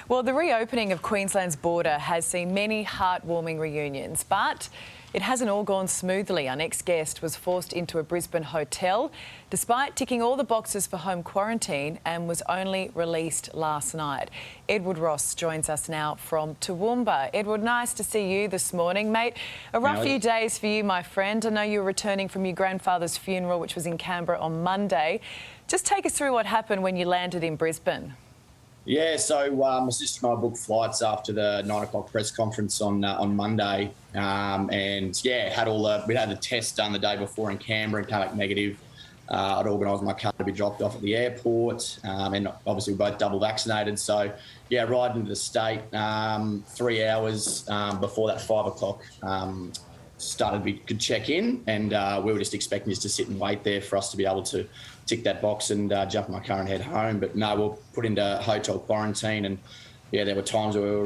Well, the reopening of Queensland's border has seen many heartwarming reunions, but it hasn't all gone smoothly. Our next guest was forced into a Brisbane hotel despite ticking all the boxes for home quarantine and was only released last night. Edward Ross joins us now from Toowoomba. Edward, nice to see you this morning, mate. A rough few days for you, my friend. I know you were returning from your grandfather's funeral, which was in Canberra on Monday. Just take us through what happened when you landed in Brisbane. Yeah, so my sister and I booked flights after the 9 o'clock press conference on Monday, and yeah, we had the test done the day before in Canberra and came back negative. I'd organised my car to be dropped off at the airport, and obviously we're both double vaccinated. So yeah, riding into the state 3 hours before that 5 o'clock started, we could check in, and we were just expecting just to sit and wait there for us to be able to tick that box and jump in my car and head home. But no, we were put into hotel quarantine, and yeah, there were times where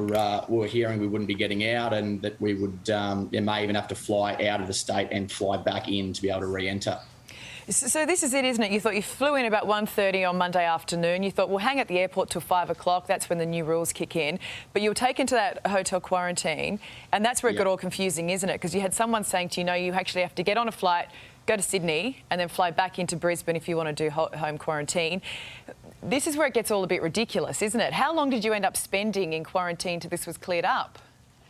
we were hearing we wouldn't be getting out, and that we would may even have to fly out of the state and fly back in to be able to re-enter. So this is it, isn't it? You thought you flew in about 1:30 on Monday afternoon. You thought, we'll hang at the airport till 5 o'clock. That's when the new rules kick in. But you were taken to that hotel quarantine, and that's where it got all confusing, isn't it? Because you had someone saying to you, no, you actually have to get on a flight, go to Sydney, and then fly back into Brisbane if you want to do home quarantine. This is where it gets all a bit ridiculous, isn't it? How long did you end up spending in quarantine till this was cleared up?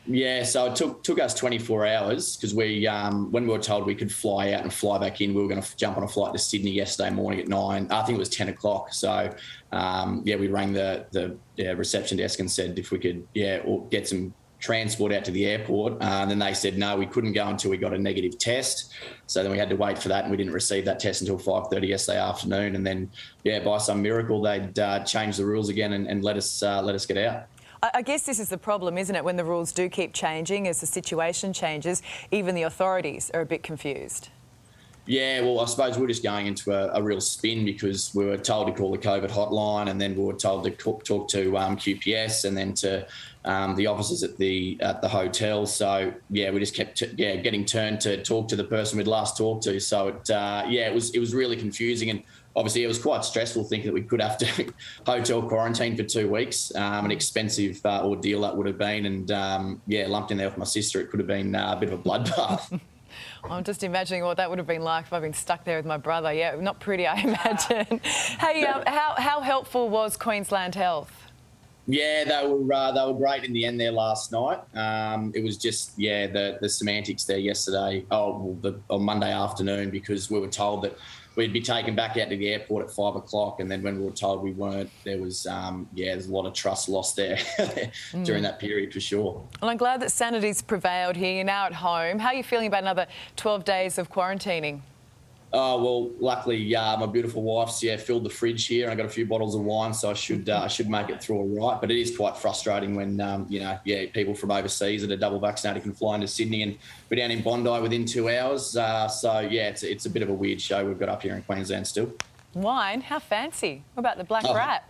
Yeah, so it took us 24 hours because when we were told we could fly out and fly back in, we were going to jump on a flight to Sydney yesterday morning at 9. I think it was 10 o'clock. So we rang the reception desk and said if we could get some transport out to the airport. And then they said no, we couldn't go until we got a negative test. So then we had to wait for that, and we didn't receive that test until 5:30 yesterday afternoon. And then by some miracle they'd changed the rules again and let us get out. I guess this is the problem, isn't it? When the rules do keep changing, as the situation changes, even the authorities are a bit confused. Yeah, well, I suppose we're just going into a real spin because we were told to call the COVID hotline, and then we were told to talk to QPS, and then to the officers at the hotel. So yeah, we just kept getting turned to talk to the person we'd last talked to. So it was really confusing, and obviously it was quite stressful thinking that we could have to hotel quarantine for 2 weeks. An expensive ordeal that would have been, and lumped in there with my sister, it could have been a bit of a bloodbath. I'm just imagining what that would have been like if I'd been stuck there with my brother. Yeah, not pretty, I imagine. Hey, how helpful was Queensland Health? Yeah, they were great in the end there last night. It was just the semantics there yesterday. On Monday afternoon, because we were told that we'd be taken back out to the airport at 5 o'clock, and then when we were told we weren't, there was there's a lot of trust lost there during that period for sure. Well, I'm glad that sanity's prevailed here. You're now at home. How are you feeling about another 12 days of quarantining? Oh, well, luckily my beautiful wife's filled the fridge here, and I got a few bottles of wine, so I should make it through all right. But it is quite frustrating when people from overseas that are double vaccinated can fly into Sydney and be down in Bondi within 2 hours. It's a bit of a weird show we've got up here in Queensland still. Wine? How fancy! What about the black rat?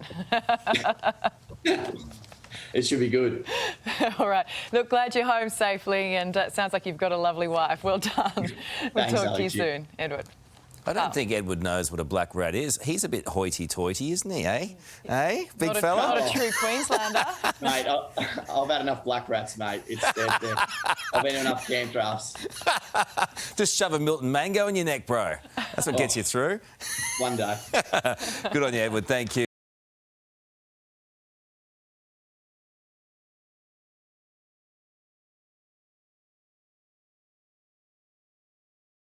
It should be good. All right. Look, glad you're home safely, and it sounds like you've got a lovely wife. Well done. We'll talk to you soon, Edward. I don't think Edward knows what a black rat is. He's a bit hoity-toity, isn't he, eh? Eh, big fella? Not a true Queenslander. Mate, I've had enough black rats, mate. I've been in enough camp drafts. Just shove a Milton mango in your neck, bro. That's what gets you through. One day. Good on you, Edward. Thank you.